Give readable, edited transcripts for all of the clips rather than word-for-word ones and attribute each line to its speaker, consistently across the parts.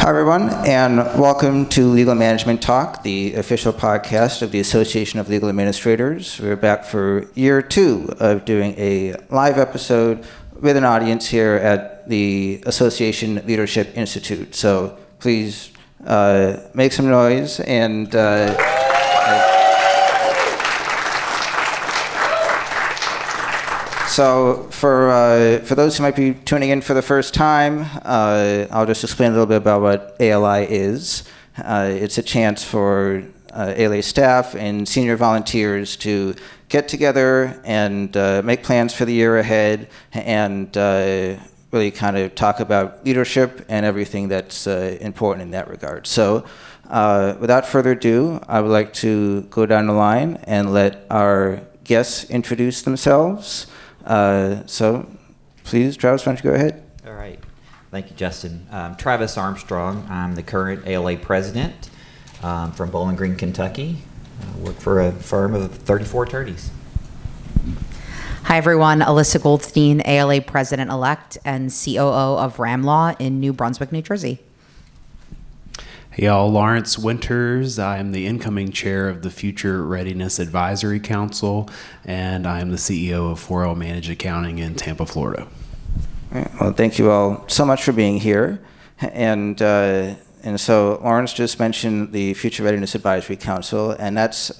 Speaker 1: Hi, everyone, and welcome to Legal Management Talk, the official podcast of the Association of Legal Administrators. We're back for year 2 of doing a live episode with an audience here at the Association Leadership Institute. So please make some noise and So for those who might be tuning in for the first time, I'll just explain a little bit about what ALI is. It's a chance for ALA staff and senior volunteers to get together and make plans for the year ahead and really kind of talk about leadership and everything that's important in that regard. So without further ado, I would like to go down the line and let our guests introduce themselves. So please, Travis, why don't you go ahead?
Speaker 2: All right. Thank you, Justin. Travis Armstrong. I'm the current ALA president from Bowling Green, Kentucky. I work for a firm of 34 attorneys.
Speaker 3: Hi, everyone. Alyssa Goldstein, ALA president-elect and COO of Ram Law in New Brunswick, New Jersey.
Speaker 4: Hey y'all, Lawrence Winters. I am the incoming chair of the Future Readiness Advisory Council, and I am the CEO of 4L Managed Accounting in Tampa, Florida.
Speaker 1: Well, thank you all so much for being here. And so Lawrence just mentioned the Future Readiness Advisory Council, and that's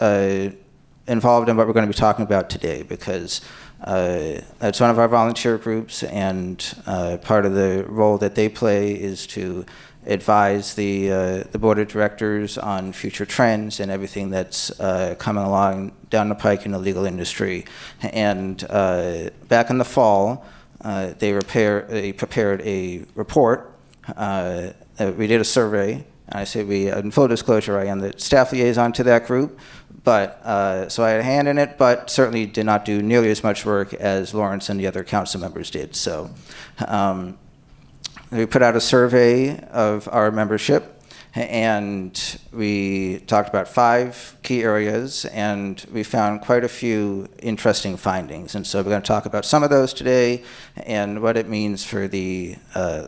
Speaker 1: involved in what we're going to be talking about today, because that's one of our volunteer groups, and part of the role that they play is to advise the board of directors on future trends and everything that's coming along down the pike in the legal industry. And back in the fall, they prepared a report. We did a survey. And I say we, in full disclosure, I am the staff liaison to that group. But so I had a hand in it, but certainly did not do nearly as much work as Lawrence and the other council members did. So. We put out a survey of our membership, and we talked about 5 key areas, and we found quite a few interesting findings. And so we're going to talk about some of those today and what it means for the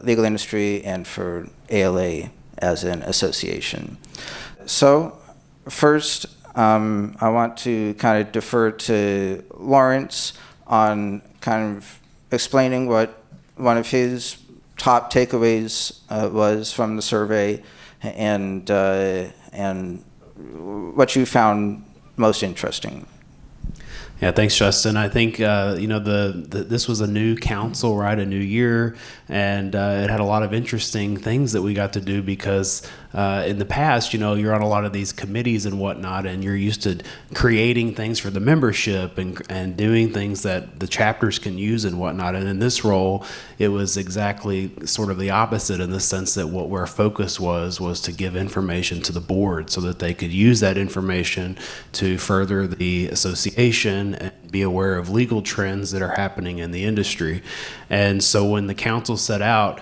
Speaker 1: legal industry and for ALA as an association. So first, I want to kind of defer to Lawrence on kind of explaining what one of his top takeaways was from the survey, and what you found most interesting.
Speaker 4: Yeah, thanks, Justin. I think this was a new council, right? A new year, and it had a lot of interesting things that we got to do because in the past, you're on a lot of these committees and whatnot, and you're used to creating things for the membership and doing things that the chapters can use and whatnot. And in this role, it was exactly sort of the opposite in the sense that what our focus was to give information to the board so that they could use that information to further the association and be aware of legal trends that are happening in the industry. And so when the council set out,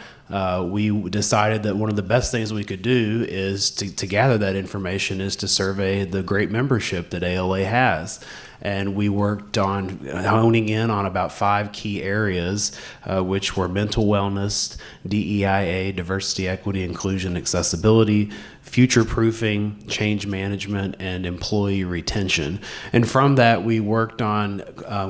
Speaker 4: we decided that one of the best things we could do is to gather that information is to survey the great membership that ALA has. And we worked on honing in on about 5 key areas, which were mental wellness, DEIA, diversity, equity, inclusion, accessibility, future-proofing, change management, and employee retention. And from that, we worked on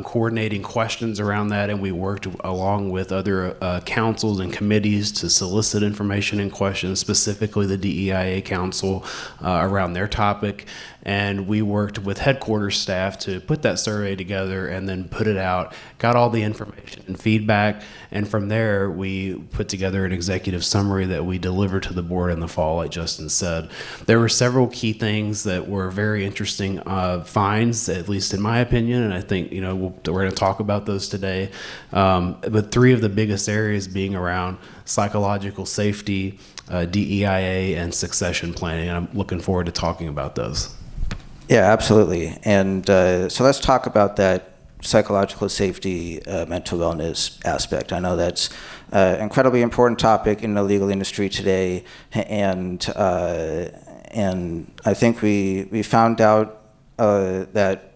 Speaker 4: coordinating questions around that, and we worked along with other councils and committees to solicit information and questions, specifically the DEIA Council around their topic. And we worked with headquarters staff to put that survey together and then put it out, got all the information and feedback, and from there we put together an executive summary that we delivered to the board in the fall, like Justin said. There were several key things that were very interesting finds, at least in my opinion, and I think we're going to talk about those today. But 3 of the biggest areas being around psychological safety, DEIA, and succession planning, and I'm looking forward to talking about those.
Speaker 1: Yeah, absolutely. And so let's talk about that psychological safety, mental wellness aspect. I know that's an incredibly important topic in the legal industry today, and I think we found out that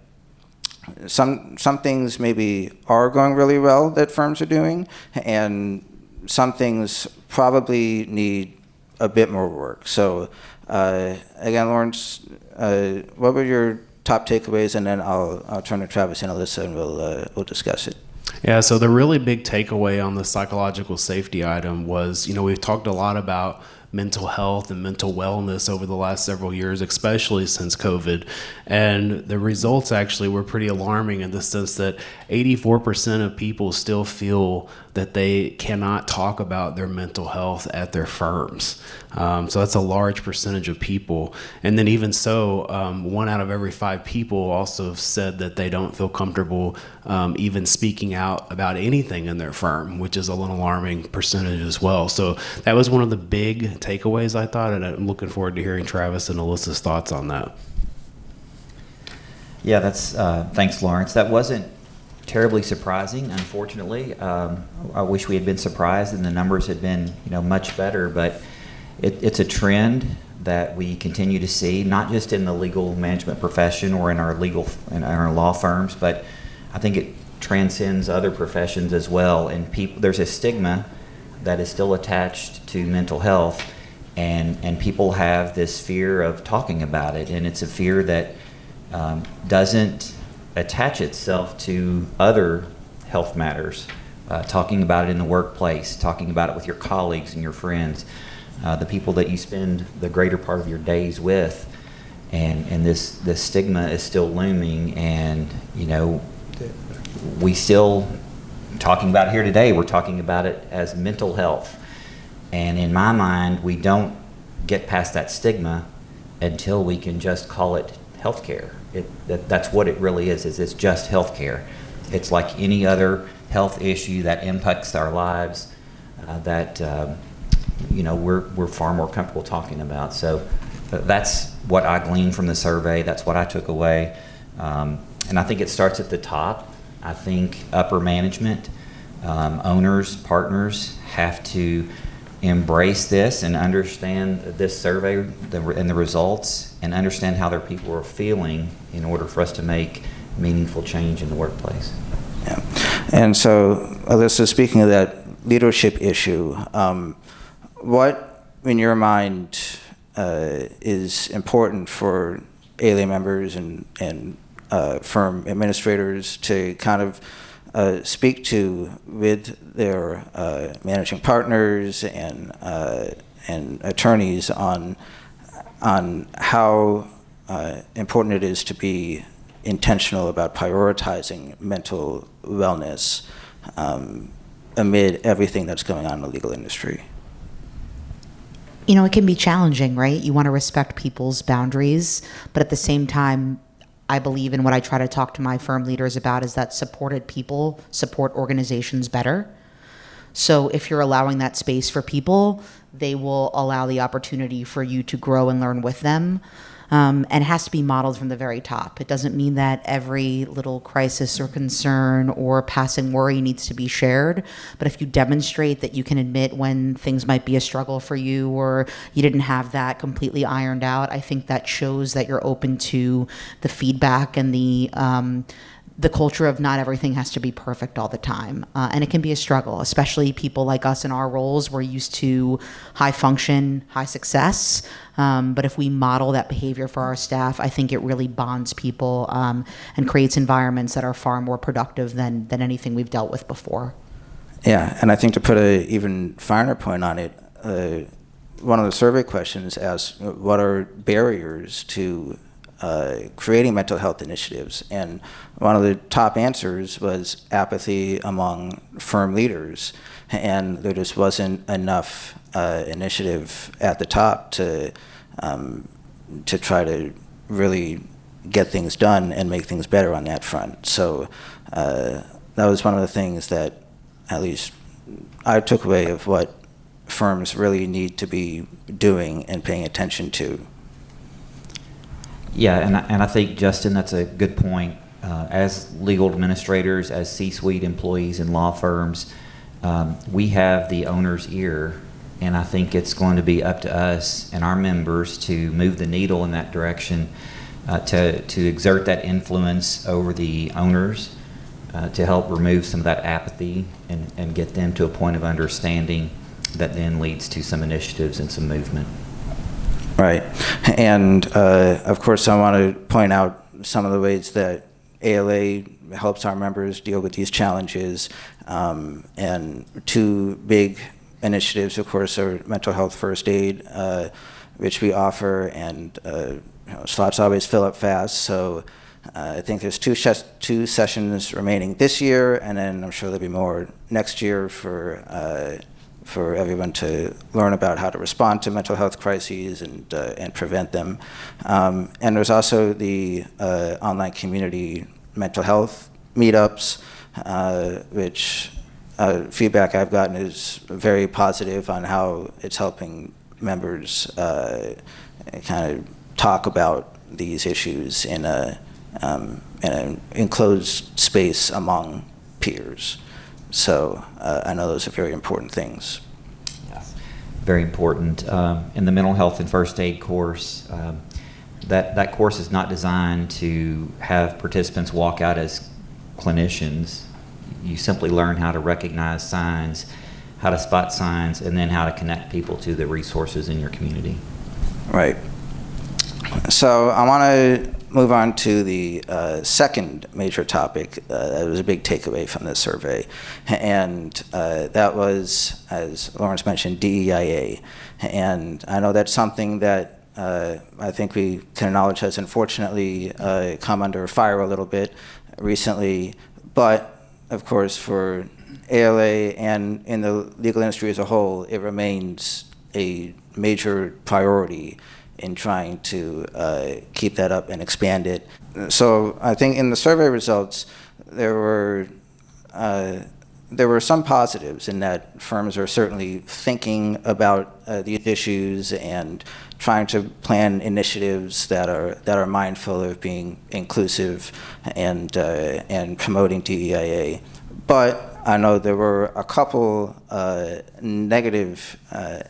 Speaker 1: some things maybe are going really well that firms are doing, and some things probably need a bit more work. So again, Lawrence, what were your top takeaways? And then I'll turn to Travis and Alyssa, and we'll discuss it.
Speaker 4: Yeah, so the really big takeaway on the psychological safety item was, we've talked a lot about mental health and mental wellness over the last several years, especially since COVID. And the results actually were pretty alarming in the sense that 84% of people still feel that they cannot talk about their mental health at their firms. So that's a large percentage of people. And then even so, 1 out of every 5 people also said that they don't feel comfortable even speaking out about anything in their firm, which is an alarming percentage as well. So that was one of the big takeaways, I thought, and I'm looking forward to hearing Travis and Alyssa's thoughts on that.
Speaker 2: Yeah, that's thanks, Lawrence. That wasn't terribly surprising, unfortunately. I wish we had been surprised and the numbers had been, much better. But it's a trend that we continue to see, not just in the legal management profession or in our law firms, but I think it transcends other professions as well. And there's a stigma that is still attached to mental health, and people have this fear of talking about it, and it's a fear that doesn't attach itself to other health matters. Talking about it in the workplace, talking about it with your colleagues and your friends, the people that you spend the greater part of your days with, and this stigma is still looming. And we still talking about it here today. We're talking about it as mental health, and in my mind, we don't get past that stigma until we can just call it healthcare. That's what it really is it's just healthcare. It's like any other health issue that impacts our lives that we're far more comfortable talking about. So that's what I gleaned from the survey. That's what I took away. And I think it starts at the top. I think upper management, owners, partners have to embrace this and understand this survey and the results, and understand how their people are feeling in order for us to make meaningful change in the workplace.
Speaker 1: Yeah. And so, Alyssa, speaking of that leadership issue, what, in your mind, is important for ALA members and firm administrators to kind of speak to with their managing partners and attorneys on how important it is to be intentional about prioritizing mental wellness amid everything that's going on in the legal industry?
Speaker 3: It can be challenging, right? You want to respect people's boundaries, but at the same time, I believe in what I try to talk to my firm leaders about is that supported people support organizations better. So if you're allowing that space for people, they will allow the opportunity for you to grow and learn with them. And it has to be modeled from the very top. It doesn't mean that every little crisis or concern or passing worry needs to be shared. But if you demonstrate that you can admit when things might be a struggle for you or you didn't have that completely ironed out, I think that shows that you're open to the feedback and the culture of not everything has to be perfect all the time. And it can be a struggle, especially people like us in our roles. We're used to high function, high success. But if we model that behavior for our staff, I think it really bonds people and creates environments that are far more productive than anything we've dealt with before.
Speaker 1: Yeah, and I think to put an even finer point on it, one of the survey questions asks, what are barriers to creating mental health initiatives? And one of the top answers was apathy among firm leaders, and there just wasn't enough initiative at the top to try to really get things done and make things better on that front. So that was one of the things that at least I took away of what firms really need to be doing and paying attention to.
Speaker 2: Yeah, and I think, Justin, that's a good point. As legal administrators, as C-suite employees in law firms, we have the owner's ear, and I think it's going to be up to us and our members to move the needle in that direction, to exert that influence over the owners, to help remove some of that apathy and get them to a point of understanding that then leads to some initiatives and some movement.
Speaker 1: Right. And of course, I want to point out some of the ways that ALA helps our members deal with these challenges. And two big initiatives, of course, are mental health first aid, which we offer, and slots always fill up fast. So I think there's two sessions remaining this year, and then I'm sure there'll be more next year for everyone to learn about how to respond to mental health crises and prevent them. And there's also the online community mental health meetups, which feedback I've gotten is very positive on how it's helping members kind of talk about these issues in an enclosed space among peers. So I know those are very important things.
Speaker 2: Yes, very important. In the mental health and first aid course, that course is not designed to have participants walk out as clinicians. You simply learn how to recognize signs, how to spot signs, and then how to connect people to the resources in your community.
Speaker 1: Right. So I want to move on to the second major topic that was a big takeaway from this survey, and that was, as Lawrence mentioned, DEIA. And I know that's something that I think we can acknowledge has unfortunately come under fire a little bit recently, but of course for ALA and in the legal industry as a whole, it remains a major priority in trying to keep that up and expand it. So I think in the survey results, there were some positives in that firms are certainly thinking about these issues and trying to plan initiatives that are mindful of being inclusive and promoting DEIA. But I know there were a couple negative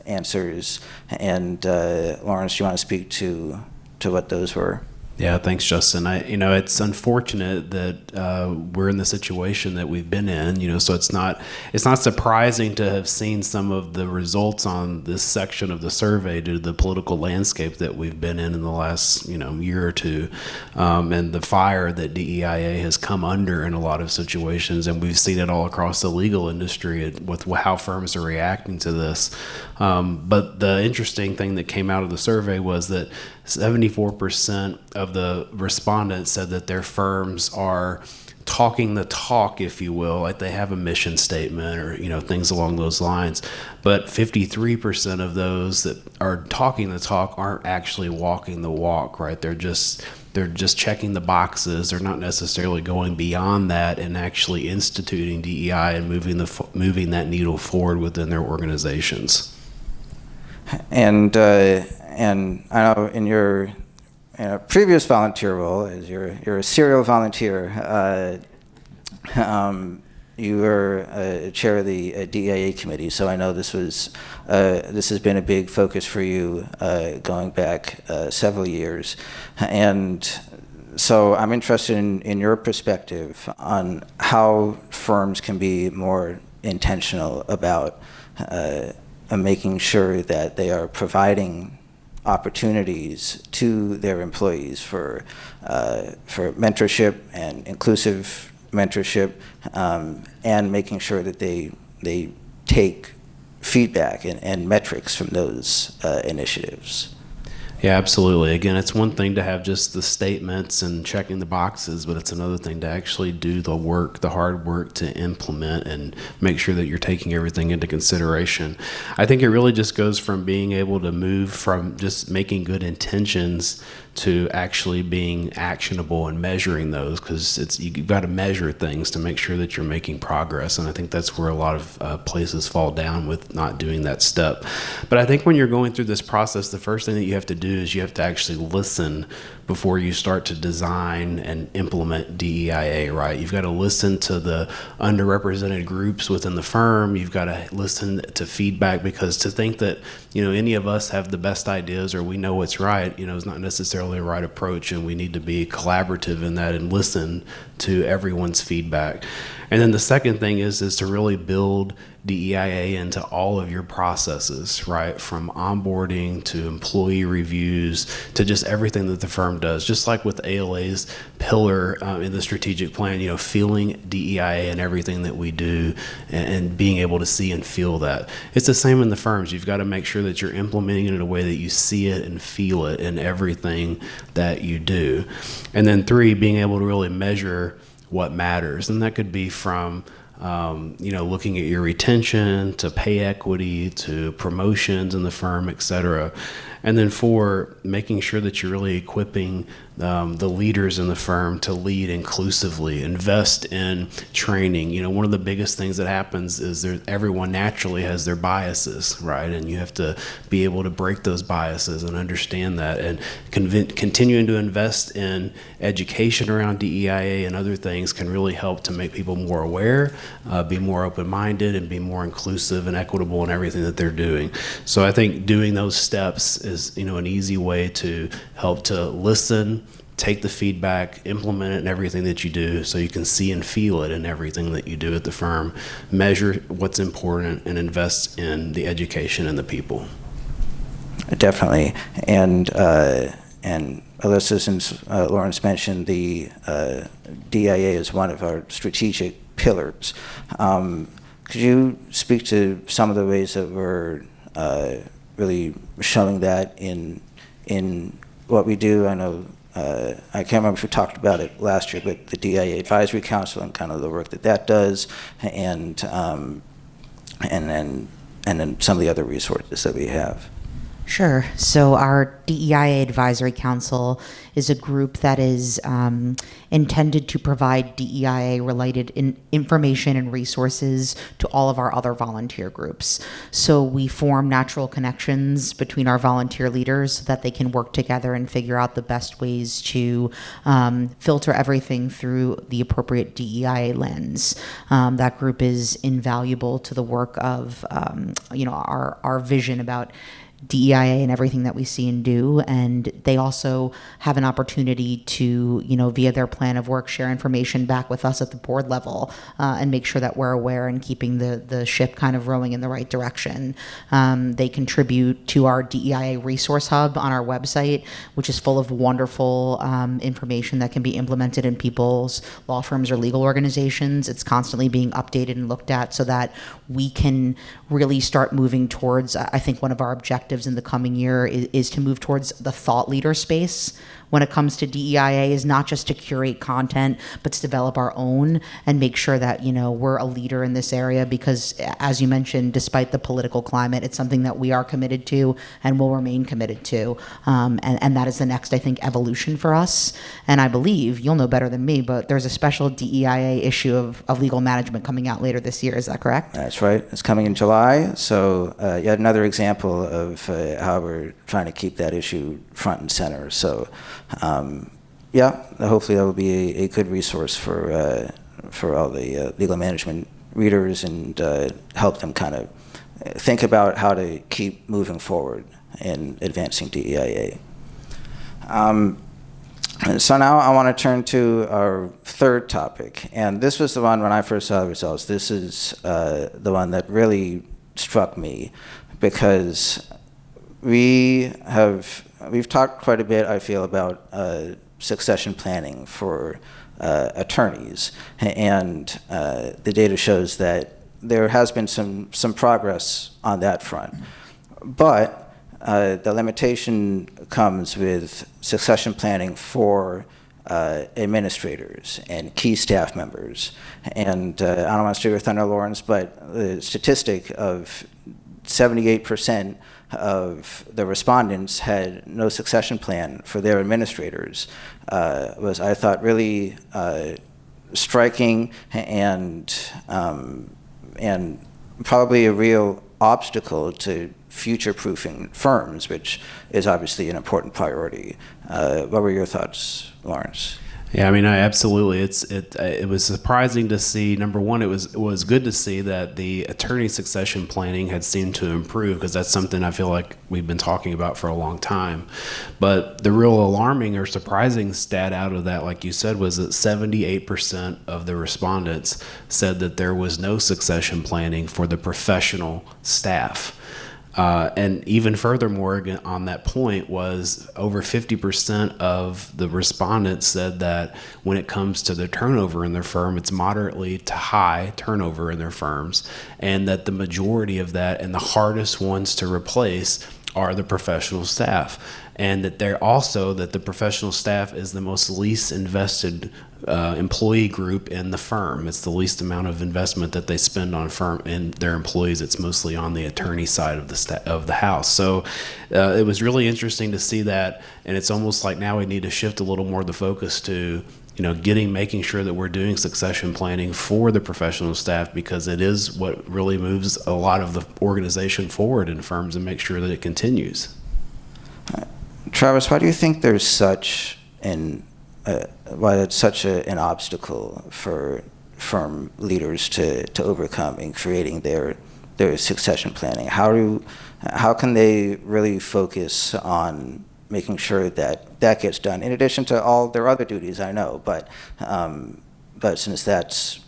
Speaker 1: answers, and Lawrence, do you want to speak to what those were?
Speaker 4: Yeah, thanks, Justin. It's unfortunate that we're in the situation that we've been in. So it's not surprising to have seen some of the results on this section of the survey due to the political landscape that we've been in the last year or two, and the fire that DEIA has come under in a lot of situations, and we've seen it all across the legal industry with how firms are reacting to this. But the interesting thing that came out of the survey was that 74% of the respondents said that their firms are talking the talk, if you will, like they have a mission statement or things along those lines. But 53% of those that are talking the talk aren't actually walking the walk, right? They're just checking the boxes. They're not necessarily going beyond that and actually instituting DEI and moving that needle forward within their organizations.
Speaker 1: And I know in your previous volunteer role, as you're a serial volunteer, you were chair of the DEIA committee. So I know this has been a big focus for you going back several years, and so I'm interested in your perspective on how firms can be more intentional about making sure that they are providing opportunities to their employees for mentorship and inclusive mentorship, and making sure that they take feedback and metrics from those initiatives.
Speaker 4: Yeah, absolutely. Again, it's one thing to have just the statements and checking the boxes, but it's another thing to actually do the work, the hard work to implement and make sure that you're taking everything into consideration. I think it really just goes from being able to move from just making good intentions to actually being actionable and measuring those, because you've got to measure things to make sure that you're making progress. And I think that's where a lot of places fall down with not doing that step. But I think when you're going through this process, the first thing that you have to do is you have to actually listen before you start to design and implement DEIA, right? You've got to listen to the underrepresented groups within the firm. You've got to listen to feedback, because to think that, any of us have the best ideas or we know what's right, is not necessarily a right approach, and we need to be collaborative in that and listen to everyone's feedback. And then the second thing is to really build DEIA into all of your processes, right? From onboarding to employee reviews to just everything that the firm does. Just like with ALA's pillar in the strategic plan, feeling DEIA in everything that we do and being able to see and feel that. It's the same in the firms. You've got to make sure that you're implementing it in a way that you see it and feel it in everything that you do. And then 3, being able to really measure what matters. And that could be from looking at your retention to pay equity to promotions in the firm, et cetera. And then 4, making sure that you're really equipping the leaders in the firm to lead inclusively, invest in training. One of the biggest things that happens is everyone naturally has their biases, right? And you have to be able to break those biases and understand that, and continuing to invest in education around DEIA and other things can really help to make people more aware, be more open-minded, and be more inclusive and equitable in everything that they're doing. So I think doing those steps is an easy way to help to listen, take the feedback, implement it in everything that you do so you can see and feel it in everything that you do at the firm, measure what's important, and invest in the education and the people.
Speaker 1: Definitely. And Alyssa, since Lawrence mentioned the DIA is one of our strategic pillars, could you speak to some of the ways that we're really showing that in what we do? I know I can't remember if we talked about it last year, but the DIA Advisory Council and kind of the work that does, and then some of the other resources that we have.
Speaker 3: Sure. So our DEIA Advisory Council is a group that is intended to provide DEIA-related information and resources to all of our other volunteer groups. So we form natural connections between our volunteer leaders so that they can work together and figure out the best ways to filter everything through the appropriate DEIA lens. That group is invaluable to the work of our vision about DEIA and everything that we see and do, and they also have an opportunity to, via their plan of work, share information back with us at the board level and make sure that we're aware and keeping the ship kind of rowing in the right direction. They contribute to our DEIA resource hub on our website, which is full of wonderful information that can be implemented in people's law firms or legal organizations. It's constantly being updated and looked at so that we can really start moving towards, I think one of our objectives in the coming year is to move towards the thought leader space when it comes to DEIA, is not just to curate content, but to develop our own and make sure that, we're a leader in this area, because as you mentioned, despite the political climate, it's something that we are committed to and will remain committed to. And that is the next, I think, evolution for us. And I believe, you'll know better than me, but there's a special DEIA issue of legal management coming out later this year. Is that correct?
Speaker 1: That's right. It's coming in July. So yet another example of how we're trying to keep that issue front and center. So hopefully that will be a good resource for all the legal management readers, and help them kind of think about how to keep moving forward in advancing DEIA. So now I want to turn to our third topic, and this was the one when I first saw the results. This is the one that really struck me, because we've talked quite a bit, I feel, about succession planning for attorneys, and the data shows that there has been some progress on that front, but the limitation comes with succession planning for administrators and key staff members. And I don't want to steal your thunder, Lawrence, but the statistic of 78% of the respondents had no succession plan for their administrators was, I thought, really striking, and probably a real obstacle to future-proofing firms, which is obviously an important priority. What were your thoughts, Lawrence?
Speaker 4: Yeah, I mean, I absolutely. It was surprising to see. Number one, it was good to see that the attorney succession planning had seemed to improve, because that's something I feel like we've been talking about for a long time. But the real alarming or surprising stat out of that, like you said, was that 78% of the respondents said that there was no succession planning for the professional staff. And even furthermore, on that point, was over 50% of the respondents said that when it comes to the turnover in their firm, it's moderately to high turnover in their firms, and that the majority of that and the hardest ones to replace are the professional staff. And that the professional staff is the most least invested employee group in the firm. It's the least amount of investment that they spend on firm and their employees. It's mostly on the attorney side of the house. So it was really interesting to see that, and it's almost like now we need to shift a little more the focus to making sure that we're doing succession planning for the professional staff, because it is what really moves a lot of the organization forward in firms and make sure that it continues.
Speaker 1: Travis, why do you think there's why it's such an obstacle for firm leaders to overcome in creating their succession planning? How can they really focus on making sure that gets done, in addition to all their other duties, I know, but since that's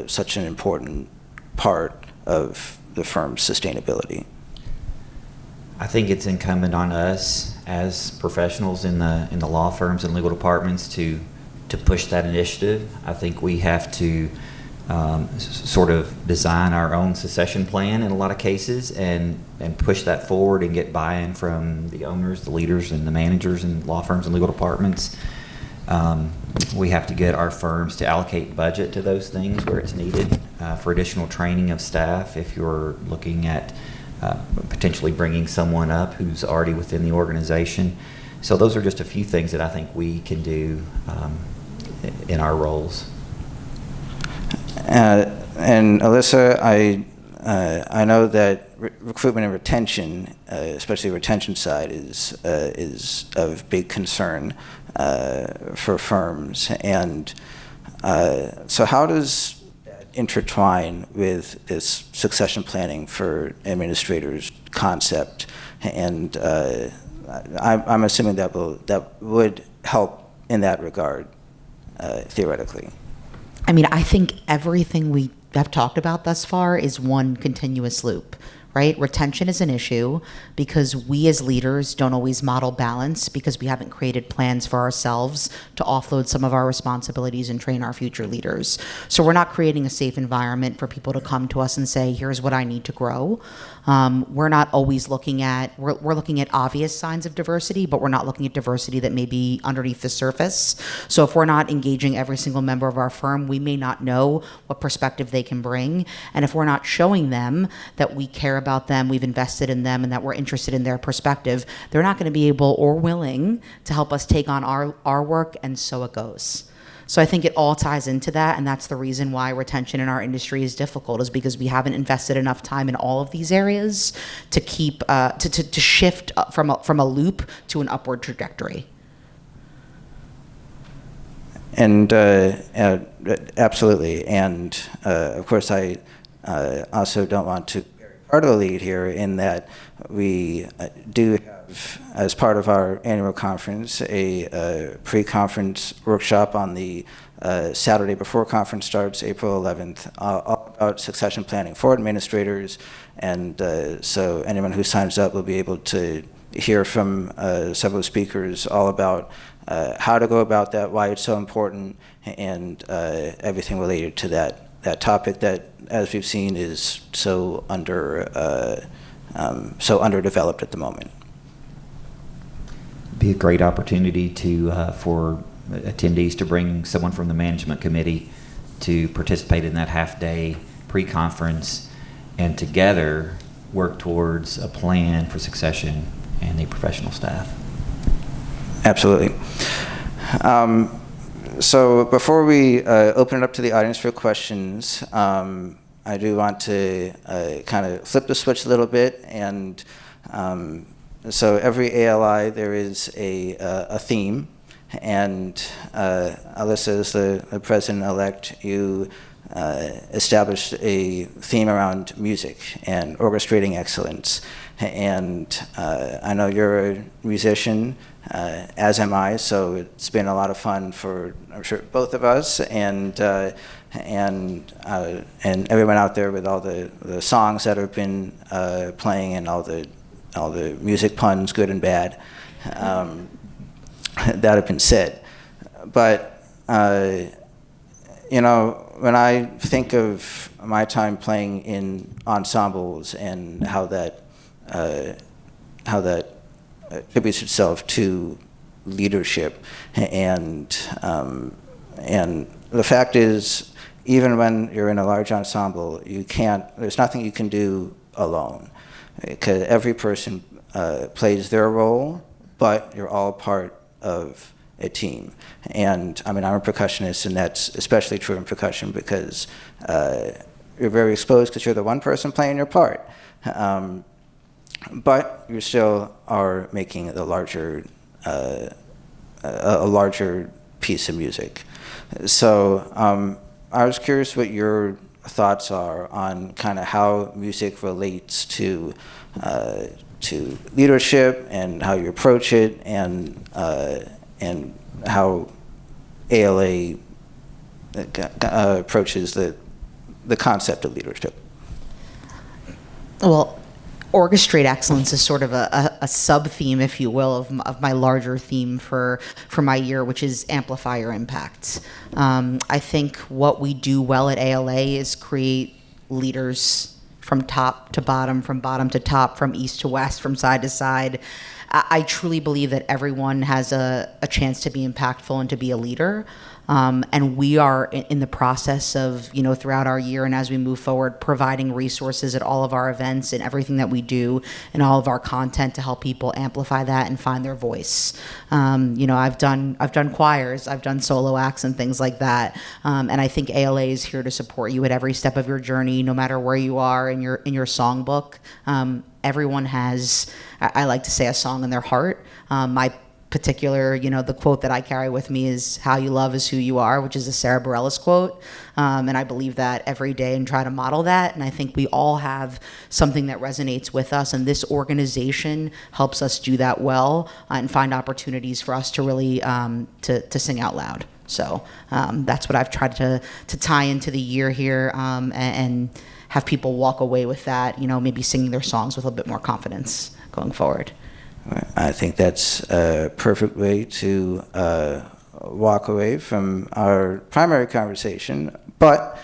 Speaker 1: such an important part of the firm's sustainability?
Speaker 2: I think it's incumbent on us as professionals in the law firms and legal departments to push that initiative. I think we have to sort of design our own succession plan in a lot of cases and push that forward and get buy-in from the owners, the leaders, and the managers in law firms and legal departments. We have to get our firms to allocate budget to those things where it's needed for additional training of staff. If you're looking at potentially bringing someone up who's already within the organization. So those are just a few things that I think we can do in our roles.
Speaker 1: And Alyssa, I know that recruitment and retention, especially the retention side, is of big concern for firms. And so how does intertwine with this succession planning for administrators concept? And I'm assuming that would help in that regard, theoretically.
Speaker 3: I mean, I think everything we have talked about thus far is one continuous loop, right? Retention is an issue because we as leaders don't always model balance, because we haven't created plans for ourselves to offload some of our responsibilities and train our future leaders. So we're not creating a safe environment for people to come to us and say, here's what I need to grow. We're not always looking at, we're looking at obvious signs of diversity, but we're not looking at diversity that may be underneath the surface. So if we're not engaging every single member of our firm, we may not know what perspective they can bring. And if we're not showing them that we care about them, we've invested in them, and that we're interested in their perspective, they're not going to be able or willing to help us take on our work, and so it goes. So I think it all ties into that, and that's the reason why retention in our industry is difficult, is because we haven't invested enough time in all of these areas to keep to shift from a loop to an upward trajectory.
Speaker 1: And absolutely, and of course I also don't want to be part of the lead here in that we do have, as part of our annual conference, a pre-conference workshop on the Saturday before conference starts, April 11th, all about succession planning for administrators. And so anyone who signs up will be able to hear from several speakers all about how to go about that, why it's so important, and everything related to that topic that, as we've seen, is so underdeveloped at the moment.
Speaker 2: Be a great opportunity for attendees to bring someone from the management committee to participate in that half-day pre-conference, and together work towards a plan for succession and the professional staff.
Speaker 1: Absolutely. So before we open it up to the audience for questions, I do want to kind of flip the switch a little bit. And so every ALI, there is a theme. And Alyssa, as the president-elect, you established a theme around music and orchestrating excellence. And I know you're a musician, as am I, so it's been a lot of fun for, I'm sure, both of us, and everyone out there with all the songs that have been playing and all the music puns, good and bad, that have been said. But you know, when I think of my time playing in ensembles and how that attributes itself to leadership, and the fact is, even when you're in a large ensemble, there's nothing you can do alone, because every person plays their role, but you're all part of a team. And I mean, I'm a percussionist, and that's especially true in percussion because you're very exposed because you're the one person playing your part. But you still are making the larger, a larger piece of music. So I was curious what your thoughts are on kind of how music relates to leadership and how you approach it, and how ALA approaches the concept of leadership.
Speaker 3: Well, orchestrate excellence is sort of a sub-theme, if you will, of my larger theme for my year, which is amplify your impact. I think what we do well at ALA is create leaders from top to bottom, from bottom to top, from east to west, from side to side. I truly believe that everyone has a chance to be impactful and to be a leader. And we are in the process of, you know, throughout our year and as we move forward, providing resources at all of our events and everything that we do and all of our content to help people amplify that and find their voice. You know, I've done choirs, I've done solo acts and things like that. And I think ALA is here to support you at every step of your journey, no matter where you are in your songbook. Everyone has, I like to say, a song in their heart. My particular, you know, the quote that I carry with me is "How you love is who you are," which is a Sarah Bareilles quote. And I believe that every day and try to model that. And I think we all have something that resonates with us. And this organization helps us do that well and find opportunities for us to really to sing out loud. So that's what I've tried to tie into the year here and have people walk away with that, you know, maybe singing their songs with a little bit more confidence going forward.
Speaker 1: I think that's a perfect way to walk away from our primary conversation, but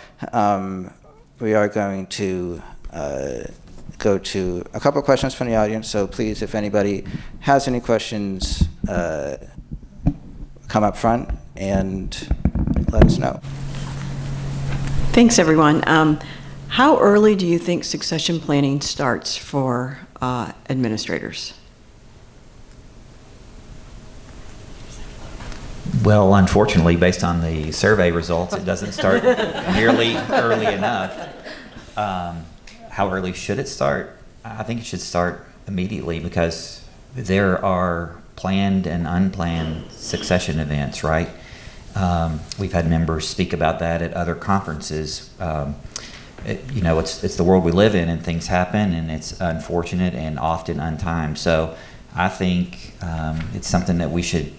Speaker 1: we are going to go to a couple of questions from the audience, so please, if anybody has any questions, come up front and let us know.
Speaker 5: Thanks, everyone. How early do you think succession planning starts for administrators?
Speaker 2: Well, unfortunately, based on the survey results, it doesn't start nearly early enough. How early should it start? I think it should start immediately, because there are planned and unplanned succession events, right? We've had members speak about that at other conferences. You know, it's the world we live in, and things happen, and it's unfortunate and often untimed. So I think it's something that we should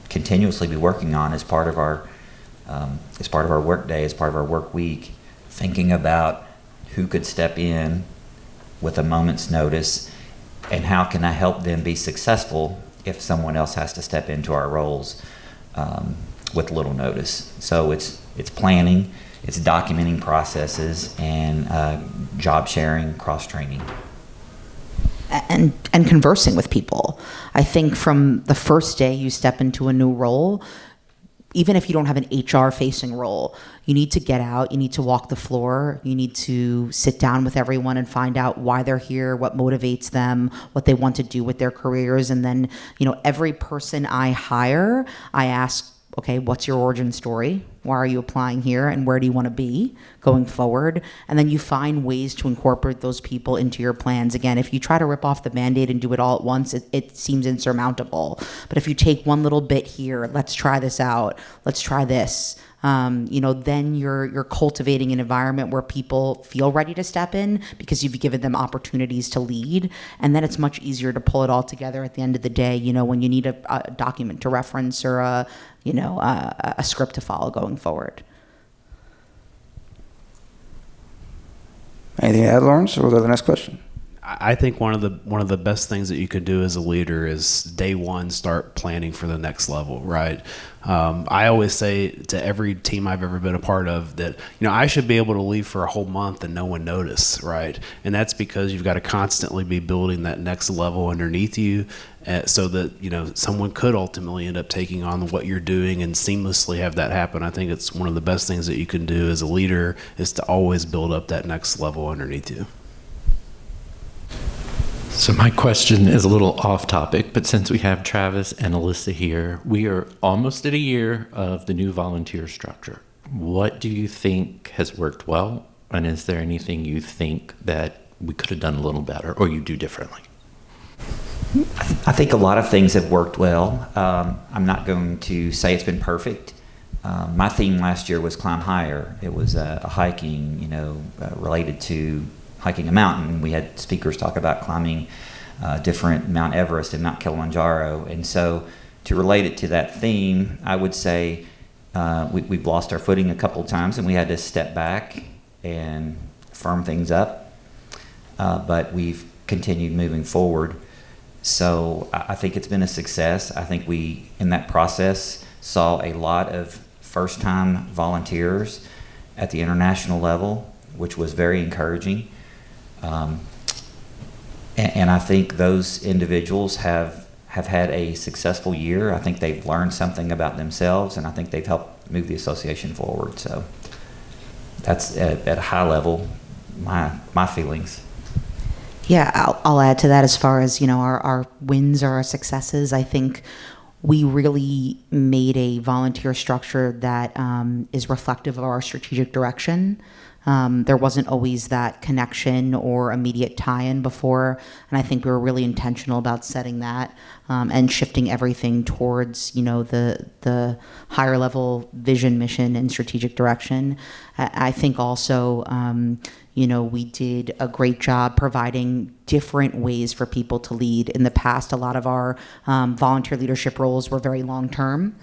Speaker 2: continuously be working on as part of our work day, as part of our work week, thinking about who could step in with a moment's notice, and how can I help them be successful if someone else has to step into our roles with little notice. So it's planning, it's documenting processes, and job sharing, cross-training.
Speaker 3: And conversing with people. I think from the first day you step into a new role, even if you don't have an HR-facing role, you need to get out, you need to walk the floor, you need to sit down with everyone and find out why they're here, what motivates them, what they want to do with their careers. And then, you know, every person I hire, I ask, okay, what's your origin story? Why are you applying here? And where do you want to be going forward? And then you find ways to incorporate those people into your plans. Again, if you try to rip off the Band-Aid and do it all at once, it seems insurmountable. But if you take one little bit here, let's try this out, let's try this, then you're cultivating an environment where people feel ready to step in because you've given them opportunities to lead. And then it's much easier to pull it all together at the end of the day, when you need a document to reference or a script to follow going forward.
Speaker 1: Anything to add, Lawrence, or we'll go to the next question?
Speaker 4: I think one of the best things that you can do as a leader is day one start planning for the next level, right? I always say to every team I've ever been a part of that I should be able to leave for a whole month and no one notice, right? And that's because you've got to constantly be building that next level underneath you, so that someone could ultimately end up taking on what you're doing and seamlessly have that happen. I think it's one of the best things that you can do as a leader is to always build up that next level underneath you.
Speaker 6: So my question is a little off topic, but since we have Travis and Alyssa here, we are almost at a year of the new volunteer structure. What do you think has worked well? And is there anything you think that we could have done a little better or you do differently?
Speaker 2: I think a lot of things have worked well. I'm not going to say it's been perfect. My theme last year was Climb Higher. It was a hiking, related to hiking a mountain. We had speakers talk about climbing different Mount Everest and Mount Kilimanjaro. And so to relate it to that theme, I would say we've lost our footing a couple of times and we had to step back and firm things up. But we've continued moving forward. So I think it's been a success. I think we, in that process, saw a lot of first-time volunteers at the international level, which was very encouraging. And I think those individuals have had a successful year. I think they've learned something about themselves, and I think they've helped move the association forward. So that's at a high level my feelings.
Speaker 3: Yeah, I'll add to that as far as, our wins or our successes. I think we really made a volunteer structure that is reflective of our strategic direction. There wasn't always that connection or immediate tie-in before, and I think we were really intentional about setting that and shifting everything towards, the higher level vision, mission, and strategic direction. I think also, we did a great job providing different ways for people to lead. In the past, a lot of our volunteer leadership roles were very long-term.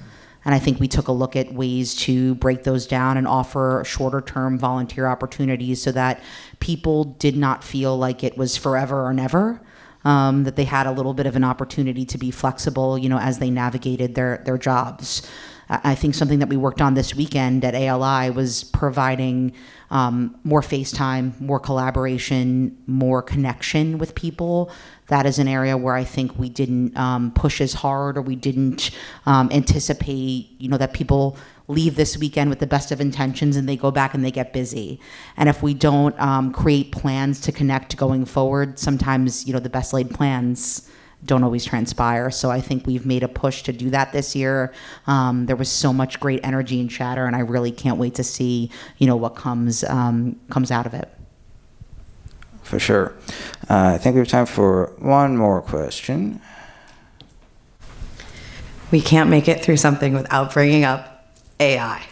Speaker 3: And I think we took a look at ways to break those down and offer shorter-term volunteer opportunities so that people did not feel like it was forever or never, that they had a little bit of an opportunity to be flexible, as they navigated their jobs. I think something that we worked on this weekend at ALI was providing more FaceTime, more collaboration, more connection with people. That is an area where I think we didn't push as hard, or we didn't anticipate, that people leave this weekend with the best of intentions and they go back and they get busy. And if we don't create plans to connect going forward, sometimes, the best laid plans don't always transpire. So I think we've made a push to do that this year. There was so much great energy and chatter, and I really can't wait to see, what comes out of it.
Speaker 1: For sure. I think we have time for one more question.
Speaker 7: We can't make it through something without bringing up AI.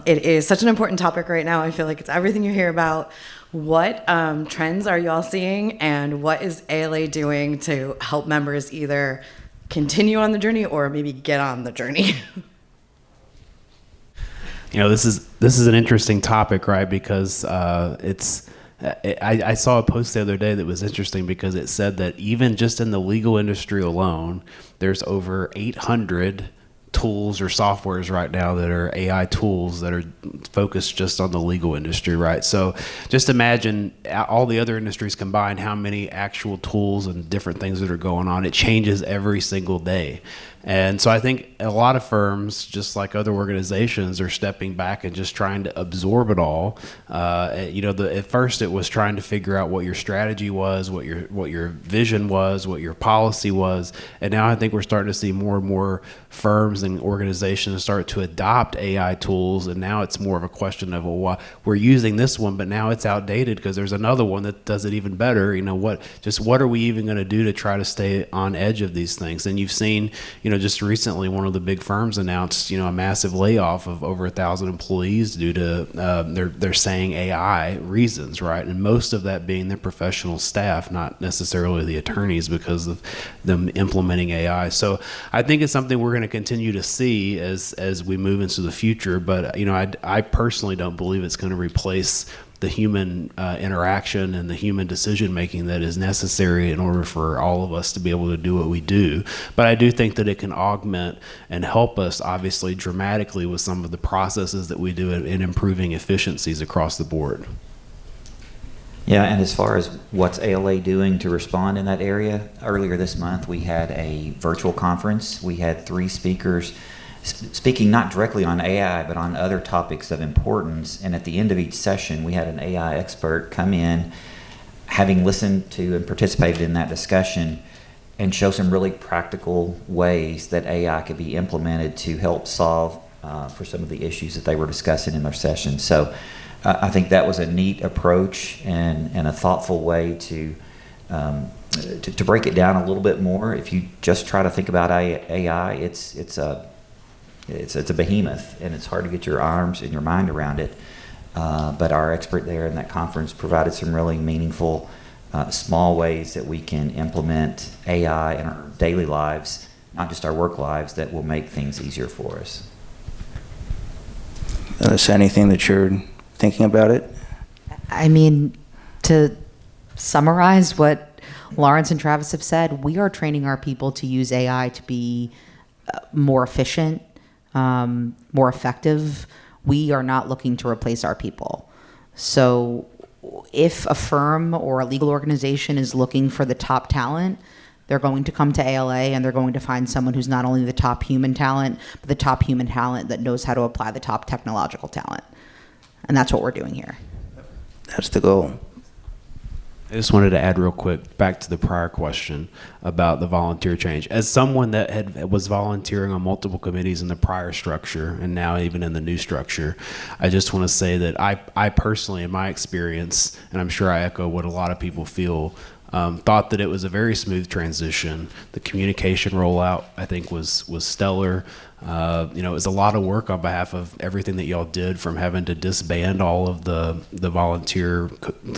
Speaker 7: It is such an important topic right now. I feel like it's everything you hear about. What trends are y'all seeing, and what is ALA doing to help members either continue on the journey or maybe get on the journey?
Speaker 4: This is an interesting topic, right? Because I saw a post the other day that was interesting because it said that even just in the legal industry alone, there's over 800 tools or softwares right now that are AI tools that are focused just on the legal industry, right? So just imagine all the other industries combined, how many actual tools and different things that are going on. It changes every single day. And so I think a lot of firms, just like other organizations, are stepping back and just trying to absorb it all. At first it was trying to figure out what your strategy was, what your vision was, what your policy was. And now I think we're starting to see more and more firms and organizations start to adopt AI tools. And now it's more of a question of, well, we're using this one, but now it's outdated because there's another one that does it even better. What are we even going to do to try to stay on edge of these things? And you've seen, just recently, one of the big firms announced, a massive layoff of over 1,000 employees due to they're saying AI reasons, right? And most of that being their professional staff, not necessarily the attorneys, because of them implementing AI. So I think it's something we're going to continue to see as we move into the future. But I personally don't believe it's going to replace the human interaction and the human decision making that is necessary in order for all of us to be able to do what we do. But I do think that it can augment and help us, obviously, dramatically with some of the processes that we do in improving efficiencies across the board.
Speaker 2: Yeah, and as far as what's ALA doing to respond in that area, earlier this month we had a virtual conference. We had 3 speakers speaking not directly on AI, but on other topics of importance. And at the end of each session, we had an AI expert come in, having listened to and participated in that discussion, and show some really practical ways that AI could be implemented to help solve for some of the issues that they were discussing in their session. So I think that was a neat approach and a thoughtful way to break it down a little bit more. If you just try to think about AI, it's a behemoth, and it's hard to get your arms and your mind around it. But our expert there in that conference provided some really meaningful, small ways that we can implement AI in our daily lives, not just our work lives, that will make things easier for us.
Speaker 1: Is there anything that you're thinking about it?
Speaker 3: I mean, to summarize what Lawrence and Travis have said, we are training our people to use AI to be more efficient, more effective. We are not looking to replace our people. So if a firm or a legal organization is looking for the top talent, they're going to come to ALA and they're going to find someone who's not only the top human talent, but the top human talent that knows how to apply the top technological talent. And that's what we're doing here.
Speaker 1: That's the goal.
Speaker 4: I just wanted to add real quick back to the prior question about the volunteer change. As someone that was volunteering on multiple committees in the prior structure and now even in the new structure, I just want to say that I personally, in my experience, and I'm sure I echo what a lot of people feel, thought that it was a very smooth transition. The communication rollout, I think, was stellar. It was a lot of work on behalf of everything that y'all did, from having to disband all of the volunteer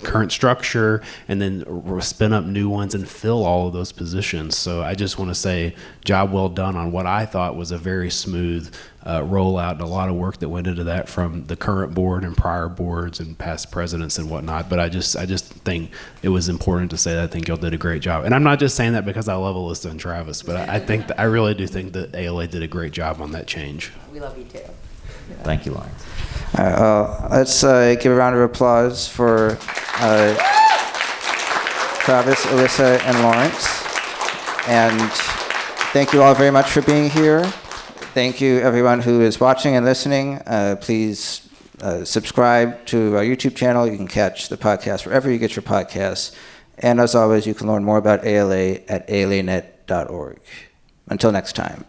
Speaker 4: current structure and then spin up new ones and fill all of those positions. So I just want to say job well done on what I thought was a very smooth rollout, and a lot of work that went into that from the current board and prior boards and past presidents and whatnot. But I just think it was important to say that I think y'all did a great job. And I'm not just saying that because I love Alyssa and Travis, but I really do think that ALA did a great job on that change.
Speaker 3: We love you too.
Speaker 2: Thank you, Lawrence.
Speaker 1: All right, well, let's give a round of applause for Travis, Alyssa, and Lawrence. And thank you all very much for being here. Thank you, everyone who is watching and listening. Please subscribe to our YouTube channel. You can catch the podcast wherever you get your podcasts. And as always, you can learn more about ALA at alanet.org. Until next time.